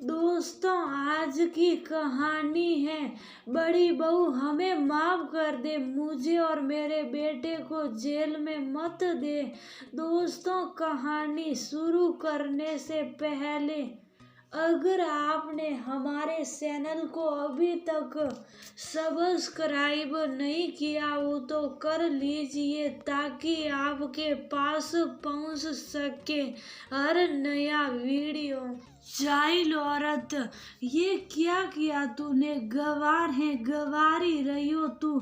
दोस्तों, आज की कहानी है बड़ी बहू हमें माफ कर दे, मुझे और मेरे बेटे को जेल में मत दे। दोस्तों, कहानी शुरू करने से पहले अगर आपने हमारे चैनल को अभी तक सब्सक्राइब नहीं किया हो तो कर लीजिए ताकि आपके पास पहुंच सके हर नया वीडियो। चाइल्ड औरत, ये क्या किया तूने? गवार है, गवारी रही हो तू।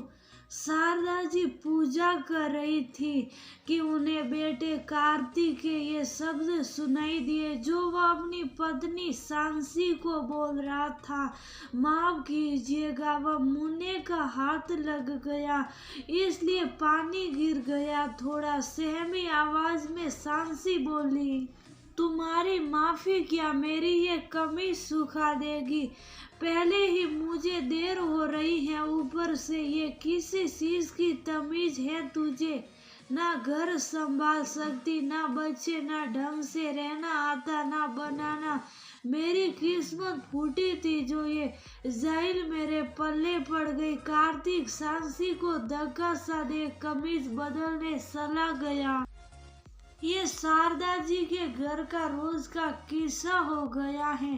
शारदा जी पूजा कर रही थी कि उन्हें बेटे कार्तिक के ये शब्द सुनाई दिए जो वह अपनी पत्नी सांसी को बोल रहा था। माफ कीजिएगा, वह मुन्ने का हाथ लग गया इसलिए पानी गिर गया। थोड़ा सहमी आवाज में सांसी बोली, तुम्हारी माफी क्या मेरी ये कमी सुखा देगी? पहले ही मुझे देर हो रही है, ऊपर से ये किसी चीज की तमीज है तुझे? ना घर संभाल सकती, ना बच्चे, ना ढंग से रहना आता, ना बनाना। मेरी किस्मत फूटी थी जो ये जाइल मेरे पल्ले पड़ गई। कार्तिक सांसी को धक्का सा दे कमीज बदलने चला गया। ये शारदा जी के घर का रोज का किस्सा हो गया है।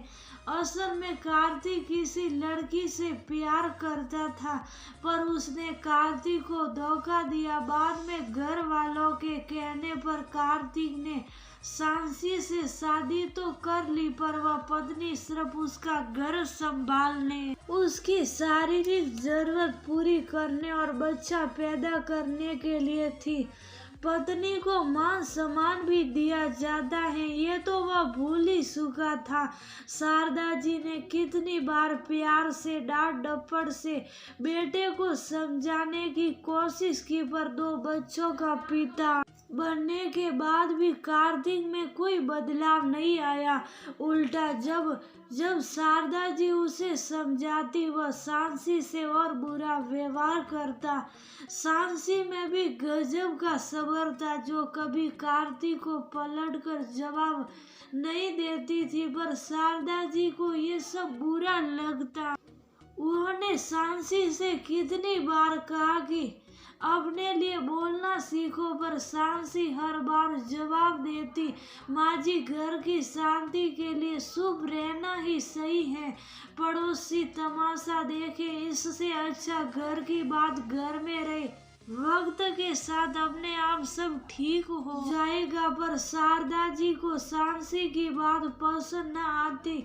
असल में कार्तिक किसी लड़की से प्यार करता था पर उसने कार्तिक को धोखा दिया। बाद में घर वालों के कहने पर कार्तिक ने सांसी से शादी तो कर ली पर वह पत्नी सिर्फ उसका घर संभालने, उसकी शारीरिक जरूरत पूरी करने और बच्चा पैदा करने के लिए थी। पत्नी को मान सम्मान भी दिया जाता है, ये तो वह भूल ही चुका था। शारदा जी ने कितनी बार प्यार से डांट डपट से बेटे को समझाने की कोशिश की पर दो बच्चों का पिता बनने के बाद भी कार्तिक में कोई बदलाव नहीं आया। उल्टा जब जब शारदा जी उसे समझाती वह सांसी से और बुरा व्यवहार करता। सांसी में भी गजब का सब्र था जो कभी कार्तिक को पलटकर जवाब नहीं देती थी पर शारदा जी को ये सब बुरा लगता। उन्होंने सांसी से कितनी बार कहा कि अपने लिए बोलना सीखो पर सांसी हर बार जवाब देती, माँ जी घर की शांति के लिए चुप रहना ही सही है। पड़ोसी तमाशा देखे इससे अच्छा घर की बात घर में रहे। वक्त के साथ अपने आप सब ठीक हो जाएगा। पर शारदा जी को सांसी की बात पसंद न आती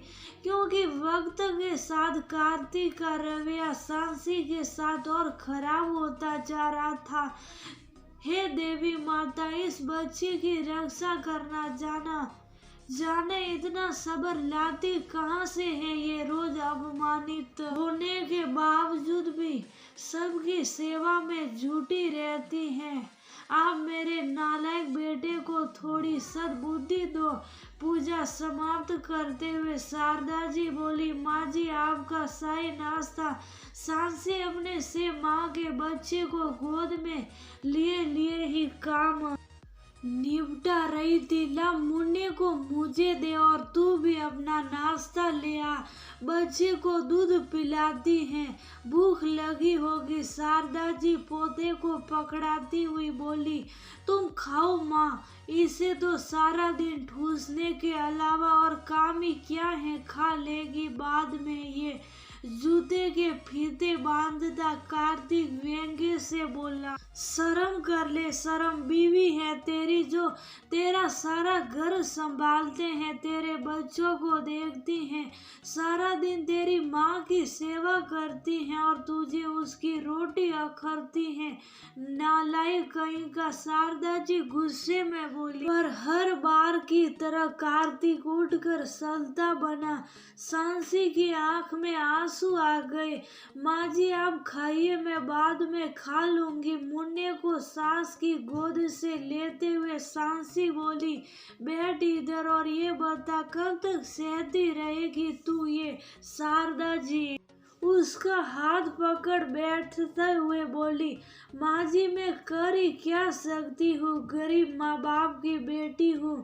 क्योंकि वक्त के साथ कार्तिक का रवैया सांसी के साथ और खराब होता जा रहा था। हे देवी माता, इस बच्चे की रक्षा करना जाने इतना सब्र लाती कहाँ से है? ये रोज अपमानित होने के बावजूद भी सबकी सेवा में जुटी रहती हैं। आप मेरे नालायक बेटे को थोड़ी सद्बुद्धि दो। पूजा समाप्त करते हुए शारदा जी बोली, माँ जी आपका शाही नाश्ता। सांसी अपने से माँ के बच्चे को गोद में लिए ही काम निपटा रही थी। ला मुन्ने को मुझे दे और तू भी अपना नाश्ता ले आ, बच्चे को दूध पिलाती हैं, भूख लगी होगी। शारदा जी पोते को पकड़ाती हुई बोली, तुम खाओ माँ, इसे तो सारा दिन ठूसने के अलावा और काम ही क्या है, खा लेगी बाद में। ये जूते के फीते बांधता कार्तिक व्यंग्य से बोला, शर्म कर ले, शर्म बीवी है तेरी जो तेरा सारा घर संभालते हैं, तेरे बच्चों को देखती हैं, सारा दिन तेरी माँ की सेवा करती हैं और तुझे उसकी रोटी अखरती हैं। नालायक कहीं का। शारदा जी गुस्से में बोली पर हर बार की तरह कार्तिक उठकर चलता बना। सांसी की आंख में आंसू आ गए। माँ जी आप खाइए, मैं बाद में खा लूंगी। मुन्ने को सास की गोद से लेते हुए सांसी बोली, बैठ इधर और ये बता कब तक सहती रहेगी तू ये? शारदा जी उसका हाथ पकड़ बैठते हुए बोली, माँ जी मैं कर ही क्या सकती हूँ, गरीब माँ बाप की बेटी हूँ।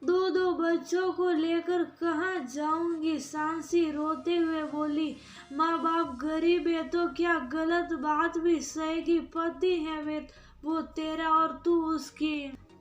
दो दो बच्चों को लेकर कहाँ जाऊंगी? सांसी रोते हुए बोली। माँ बाप गरीब है तो क्या गलत बात भी सहेगी? पति है वो तेरा और तू उसकी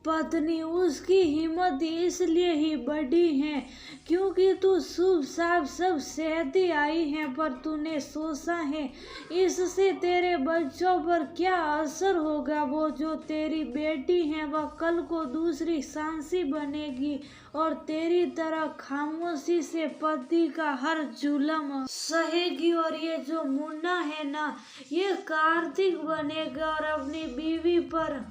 पत्नी। उसकी हिम्मत इसलिए ही बड़ी है क्योंकि तू शुभ साफ सब सहती आई है, पर तूने सोचा है इससे तेरे बच्चों पर क्या असर होगा? वो जो तेरी बेटी है वह कल को दूसरी सांसी बनेगी और तेरी तरह खामोशी से पति का हर जुल्म सहेगी। और ये जो मुन्ना है ना, ये कार्तिक बनेगा और अपनी बीवी पर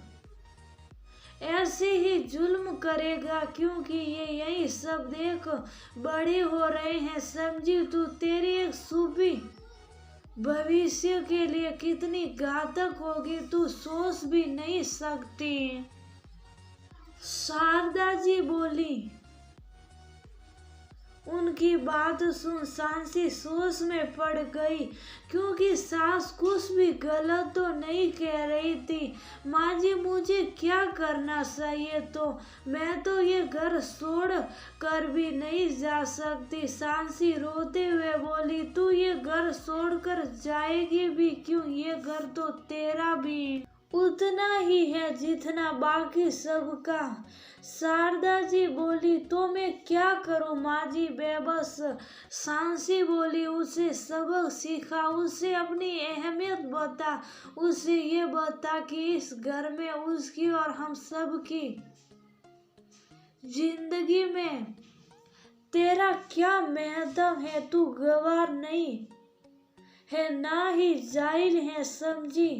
ऐसे ही जुल्म करेगा क्योंकि ये यही सब देख बड़े हो रहे हैं। समझी तू? तेरी एक सूफी भविष्य के लिए कितनी घातक होगी तू सोच भी नहीं सकती। शारदा जी बोली। उनकी बात सुन सांसी सोच में पड़ गई क्योंकि सास कुछ भी गलत तो नहीं कह रही थी। माँ जी मुझे क्या करना चाहिए? तो मैं तो ये घर छोड़ कर भी नहीं जा सकती। सांसी रोते हुए बोली। तू ये घर छोड़कर जाएगी भी क्यों? ये घर तो तेरा भी उतना ही है जितना बाकी सबका। शारदा जी बोली। तो मैं क्या करूं माँ जी? बेबस सांसी बोली। उसे सबक सिखा, उसे अपनी अहमियत बता, उसे ये बता कि इस घर में उसकी और हम सब की जिंदगी में तेरा क्या महत्व है। तू गवार नहीं है ना ही जाहिल है। समझी?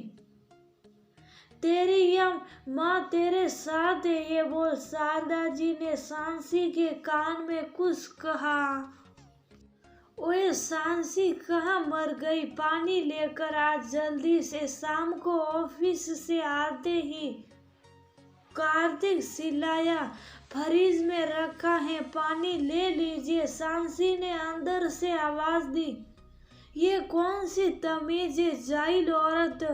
तेरी यह माँ तेरे साथ है। ये बोल शारदा जी ने सांसी के कान में कुछ कहा। ओए सांसी कहाँ मर गई? पानी लेकर आ जल्दी से। शाम को ऑफिस से आते ही कार्तिक चिल्लाया। फ्रिज में रखा है, पानी ले लीजिए। सांसी ने अंदर से आवाज दी। ये कौन सी तमीज है? जाहिल औरत,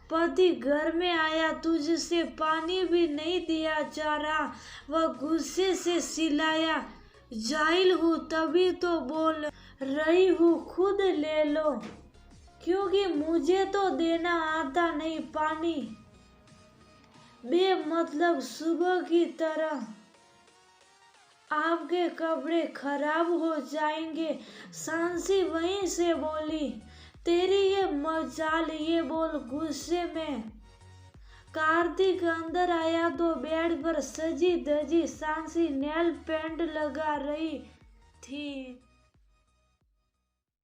पति घर में आया, तुझसे पानी भी नहीं दिया जा रहा। वह गुस्से से चिल्लाया। जाहिल हूँ तभी तो बोल रही हूँ, खुद ले लो क्योंकि मुझे तो देना आता नहीं पानी। बेमतलब सुबह की तरह आपके कपड़े खराब हो जाएंगे। सांसी वहीं से बोली। तेरी ये मजाल, ये बोल गुस्से में। कार्तिक अंदर आया तो बेड पर सजी धजी सांसी नेल पेंट लगा रही थी।